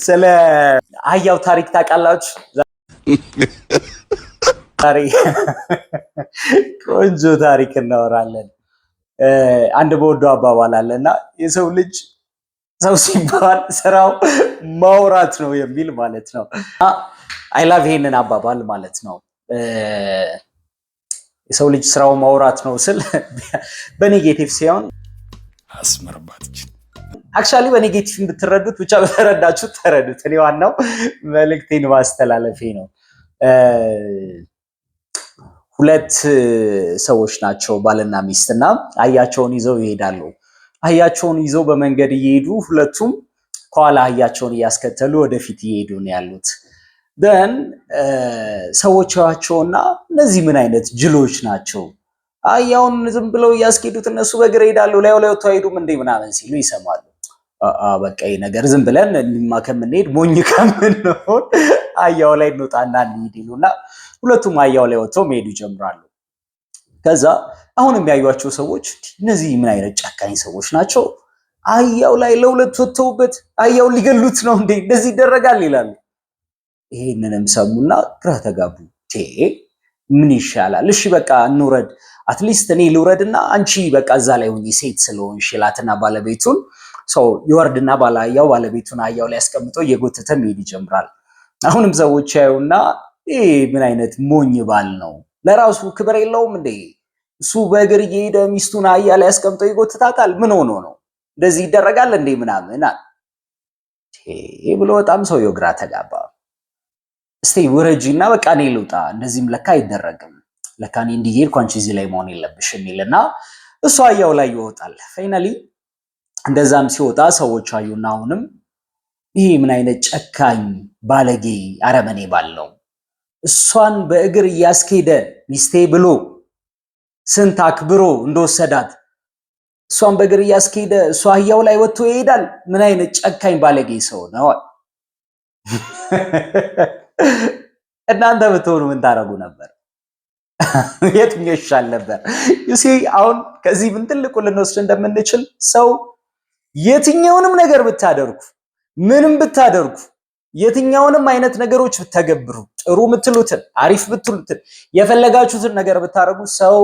ስለ አህያው ታሪክ ታውቃላችሁ? ዛሬ ቆንጆ ታሪክ እናወራለን። አንድ በወዶ አባባል አለና የሰው ልጅ ሰው ሲባል ስራው ማውራት ነው የሚል ማለት ነው። አይ ላቭ ይሄንን አባባል ማለት ነው። የሰው ልጅ ስራው ማውራት ነው ስል በኔጌቲቭ ሲሆን አስመርባትች አክቹአሊ በኔጌቲቭ ብትረዱት ብቻ በተረዳችሁ ተረዱት። እኔ ዋናው መልእክቴን ማስተላለፌ ነው። ሁለት ሰዎች ናቸው ባልና ሚስትና አህያቸውን ይዘው ይሄዳሉ። አህያቸውን ይዘው በመንገድ እየሄዱ ሁለቱም ከኋላ አህያቸውን እያስከተሉ ወደፊት እየሄዱ ነው ያሉት። ደን ሰዎች ያዋቸውና እነዚህ ምን አይነት ጅሎች ናቸው? አህያውን ዝም ብለው እያስኬዱት እነሱ በእግር ይሄዳሉ፣ ላይ ወጥተው አይሄዱም እንዴ ምናምን ሲሉ ይሰማሉ። በቃ ይሄ ነገር ዝም ብለን እንማ ከምንሄድ ሞኝ ከምንሆን አህያው ላይ እንውጣና እንሂድ ይሉና ሁለቱም አህያው ላይ ወጥተው መሄድ ይጀምራሉ። ከዛ አሁን የሚያዩዋቸው ሰዎች እነዚህ ምን አይነት ጨካኝ ሰዎች ናቸው? አህያው ላይ ለሁለት ወጥተውበት አህያውን ሊገሉት ነው እንዴ? እንደዚህ ይደረጋል ይላሉ። ይሄንንም ሰሙና ግራ ተጋቡ። ምን ይሻላል? እሺ በቃ እንውረድ፣ አትሊስት እኔ ልውረድና አንቺ በቃ እዛ ላይ ሆኚ ሴት ስለሆንሽ ይላትና ባለቤቱን ሰው ይወርድና ባላያው ባለቤቱን አህያው ላይ አስቀምጦ እየጎተተ መሄድ ይጀምራል። አሁንም ሰዎች ያዩና ይሄ ምን አይነት ሞኝ ባል ነው? ለራሱ ክብር የለውም እንዴ? እሱ በእግር እየሄደ ሚስቱን አህያ ላይ አስቀምጦ ይጎትታታል። ምን ሆኖ ነው? እንደዚህ ይደረጋል እንዴ ምናምን ብሎ በጣም ሰውየው ግራ ተጋባ። እስቲ ውረጂና በቃ እኔ ልውጣ፣ እንደዚህም ለካ አይደረግም፣ ለካ እኔ እንዲሄድኩ አንቺ እዚህ ላይ መሆን የለብሽም ይልና እሱ አህያው ላይ ይወጣል። ፋይናሊ እንደዛም ሲወጣ ሰዎች አዩና አሁንም ይሄ ምን አይነት ጨካኝ ባለጌ አረመኔ ባል ነው? እሷን በእግር እያስኬደ ሚስቴ ብሎ ስንት አክብሮ እንደወሰዳት እሷን በእግር እያስኬደ እሷ አህያው ላይ ወጥቶ ይሄዳል። ምን አይነት ጨካኝ ባለጌ ሰው ነው? እናንተ ብትሆኑ ምን ታረጉ ነበር? የትኛው ይሻል ነበር? ዩሲ አሁን ከዚህ ምን ትልቁ ልንወስድ እንደምንችል ሰው የትኛውንም ነገር ብታደርጉ ምንም ብታደርጉ የትኛውንም አይነት ነገሮች ብትተገብሩ ጥሩ ምትሉትን አሪፍ ብትሉትን የፈለጋችሁትን ነገር ብታደርጉ ሰው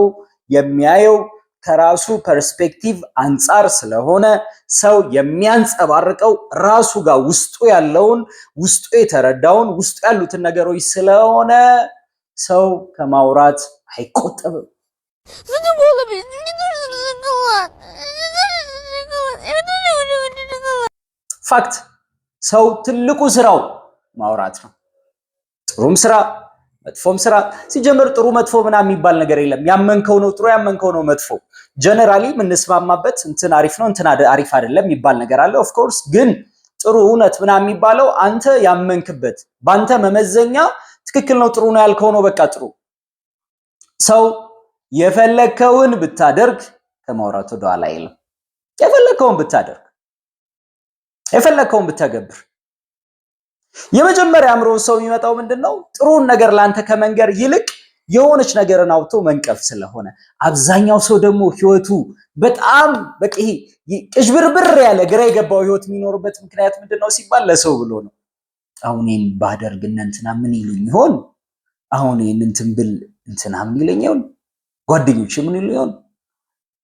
የሚያየው ከራሱ ፐርስፔክቲቭ አንጻር ስለሆነ ሰው የሚያንጸባርቀው ራሱ ጋር ውስጡ ያለውን ውስጡ የተረዳውን ውስጡ ያሉትን ነገሮች ስለሆነ ሰው ከማውራት አይቆጠብም። ፋክት ሰው ትልቁ ስራው ማውራት ነው። ጥሩም ስራ መጥፎም ስራ ሲጀምር ጥሩ መጥፎ ምናምን የሚባል ነገር የለም። ያመንከው ነው ጥሩ፣ ያመንከው ነው መጥፎ። ጀነራሊ የምንስማማበት እንትን አሪፍ ነው እንትን አሪፍ አይደለም የሚባል ነገር አለ። ኦፍ ኮርስ ግን ጥሩ እውነት ምናምን የሚባለው አንተ ያመንክበት ባንተ መመዘኛ ትክክል ነው ጥሩ ነው ያልከው ነው በቃ ጥሩ። ሰው የፈለከውን ብታደርግ ከማውራት ወደ ኋላ አይልም። የፈለከውን ብታደርግ የፈለከውን ብታገብር የመጀመሪያ አእምሮ ሰው የሚመጣው ምንድነው? ጥሩን ነገር ላንተ ከመንገር ይልቅ የሆነች ነገርን አውጥቶ መንቀፍ ስለሆነ አብዛኛው ሰው ደግሞ ህይወቱ በጣም በቃ ቅዥብርብር ያለ ግራ የገባው ህይወት የሚኖርበት ምክንያት ምንድነው ሲባል ለሰው ብሎ ነው። አሁን ይሄን ባደርግ እንትና ምን ይሉኝ ይሆን? አሁን ይሄን እንትን ብል እንትና ምን ይለኝ ይሆን? ጓደኞቼ ምን ይሉ ይሆን?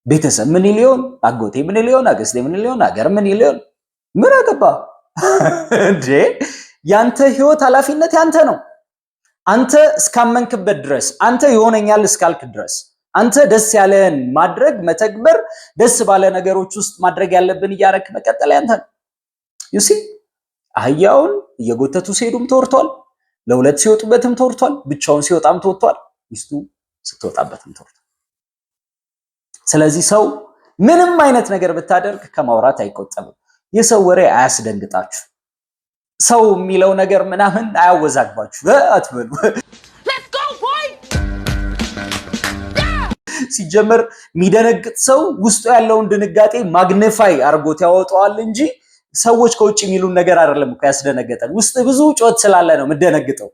ቤተሰብ ምን ይሉ ይሆን? አጎቴ ምን ይሉ ይሆን? አገስቴ ምን ይሉ ይሆን? አገር ምን ይሉ ይሆን? ምን አገባ እንዴ? ያንተ ህይወት ኃላፊነት ያንተ ነው። አንተ እስካመንክበት ድረስ አንተ ይሆነኛል እስካልክ ድረስ አንተ ደስ ያለን ማድረግ መተግበር ደስ ባለ ነገሮች ውስጥ ማድረግ ያለብን እያረክ መቀጠል ያንተ ነው። ዩ ሲ አህያውን እየጎተቱ ሲሄዱም ተወርቷል፣ ለሁለት ሲወጡበትም ተወርቷል፣ ብቻውን ሲወጣም ተወርቷል፣ ሚስቱ ስትወጣበትም ተወርቷል። ስለዚህ ሰው ምንም አይነት ነገር ብታደርግ ከማውራት አይቆጠብም። የሰው ወሬ አያስደንግጣችሁ። ሰው የሚለው ነገር ምናምን አያወዛግባችሁ አትበሉ። ሲጀመር የሚደነግጥ ሰው ውስጡ ያለውን ድንጋጤ ማግኒፋይ አርጎት ያወጣዋል እንጂ ሰዎች ከውጭ የሚሉን ነገር አይደለም እኮ ያስደነገጠን። ውስጥ ብዙ ጮት ስላለ ነው የምደነግጠው።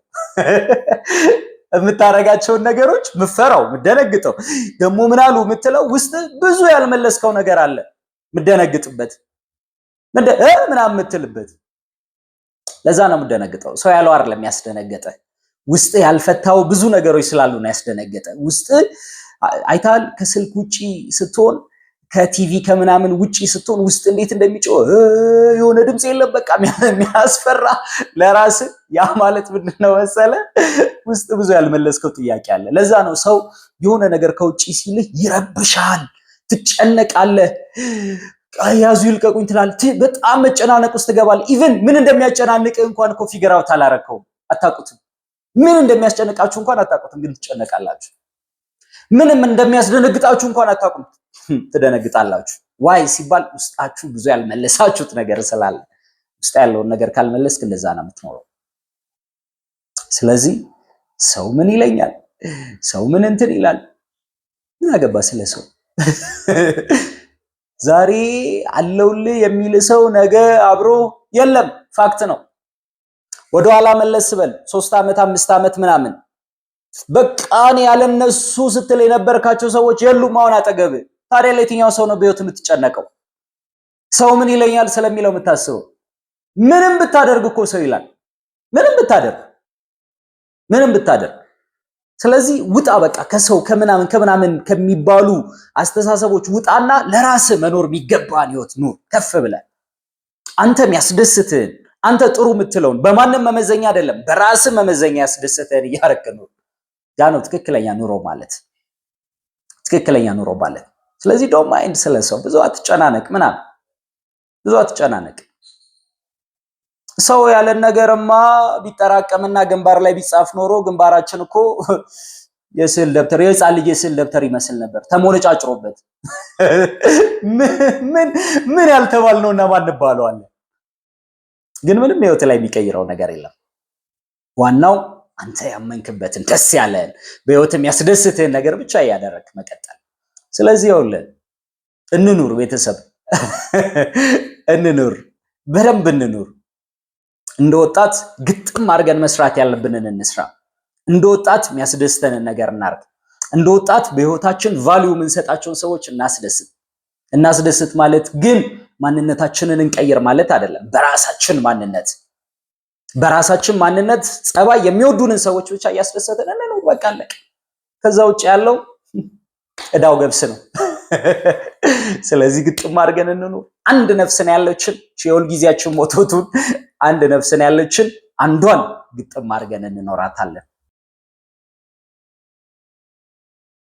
የምታረጋቸውን ነገሮች ምፈራው ምደነግጠው ደግሞ ምን አሉ የምትለው ውስጥ ብዙ ያልመለስከው ነገር አለ ምደነግጥበት ምናምን የምትልበት ለዛ ነው የምደነግጠው። ሰው ያለው አይደለም ያስደነገጠ፣ ውስጥ ያልፈታው ብዙ ነገሮች ስላሉ ነው ያስደነገጠ። ውስጥ አይታል ከስልክ ውጪ ስትሆን ከቲቪ ከምናምን ውጪ ስትሆን ውስጥ እንዴት እንደሚጮህ የሆነ ድምጽ የለም በቃ የሚያስፈራ ለራስ። ያ ማለት ምንድነው መሰለ ውስጥ ብዙ ያልመለስከው ጥያቄ አለ። ለዛ ነው ሰው የሆነ ነገር ከውጪ ሲልህ ይረብሻል፣ ትጨነቃለህ፣ ያዙ ይልቀቁኝ ትላለህ፣ በጣም መጨናነቅ ውስጥ ትገባለህ። ኢቭን ምን እንደሚያጨናንቅ እንኳን እኮ ፊገር አውት አላረከውም፣ አታውቁትም። ምን እንደሚያስጨንቃችሁ እንኳን አታውቁትም፣ ግን ትጨነቃላችሁ። ምንም እንደሚያስደነግጣችሁ እንኳን አታውቁም፣ ትደነግጣላችሁ። ዋይ ሲባል ውስጣችሁ ብዙ ያልመለሳችሁት ነገር ስላለ። ውስጥ ያለውን ነገር ካልመለስክ እንደዛ ነው የምትኖረው። ስለዚህ ሰው ምን ይለኛል፣ ሰው ምን እንትን ይላል፣ ምን አገባ ስለ ሰው። ዛሬ አለውልህ የሚል ሰው ነገ አብሮ የለም። ፋክት ነው። ወደኋላ መለስ በል 3 ዓመት 5 ዓመት ምናምን በቃ እኔ ያለነሱ ስትል የነበርካቸው ሰዎች የሉም አሁን አጠገብ። ታዲያ ለየትኛው ሰው ነው በህይወት የምትጨነቀው? ሰው ምን ይለኛል ስለሚለው የምታስበው? ምንም ብታደርግ እኮ ሰው ይላል። ምንም ብታደርግ። ስለዚህ ውጣ በቃ ከሰው ከምናምን ከሚባሉ አስተሳሰቦች ውጣና ለራስ መኖር የሚገባን ህይወት ኑር። ከፍ ብለህ አንተ የሚያስደስትህን አንተ ጥሩ የምትለውን በማንም መመዘኛ አይደለም በራስ መመዘኛ ያስደስትህን እያረክ ኑር። ያ ነው ትክክለኛ ኑሮ ማለት። ስለዚህ ዶንት ማይንድ ስለሰው ብዙ አትጨናነቅ ብዙ አትጨናነቅ። ሰው ያለን ነገርማ ቢጠራቀምና ግንባር ላይ ቢጻፍ ኖሮ ግንባራችን እኮ የስዕል ደብተር የህፃን ልጅ የስዕል ደብተር ይመስል ነበር ተሞነጫጭሮበት። ምን ያልተባልነውና ማን እንባለዋለን? ግን ምንም ህይወት ላይ የሚቀይረው ነገር የለም። ዋናው አንተ ያመንክበትን ደስ ያለን በህይወት የሚያስደስትህን ነገር ብቻ እያደረክ መቀጠል። ስለዚህ ይኸውልህ እንኑር፣ ቤተሰብ እንኑር፣ በደንብ እንኑር። እንደ ወጣት ግጥም አድርገን መስራት ያለብንን እንስራ። እንደ ወጣት የሚያስደስተንን ነገር እናርግ። እንደ ወጣት በህይወታችን ቫልዩ የምንሰጣቸውን ሰዎች እናስደስት ማለት ግን ማንነታችንን እንቀይር ማለት አይደለም። በራሳችን ማንነት ጸባይ የሚወዱንን ሰዎች ብቻ እያስደሰትን እንኑር። በቃ አለቀ። ከዛ ውጭ ያለው እዳው ገብስ ነው። ስለዚህ ግጥም አድርገን እንኑር። አንድ ነፍስን ያለችን የሁል ጊዜያችን ሞቶቱን አንድ ነፍስን ያለችን አንዷን ግጥም አድርገን እንኖራታለን።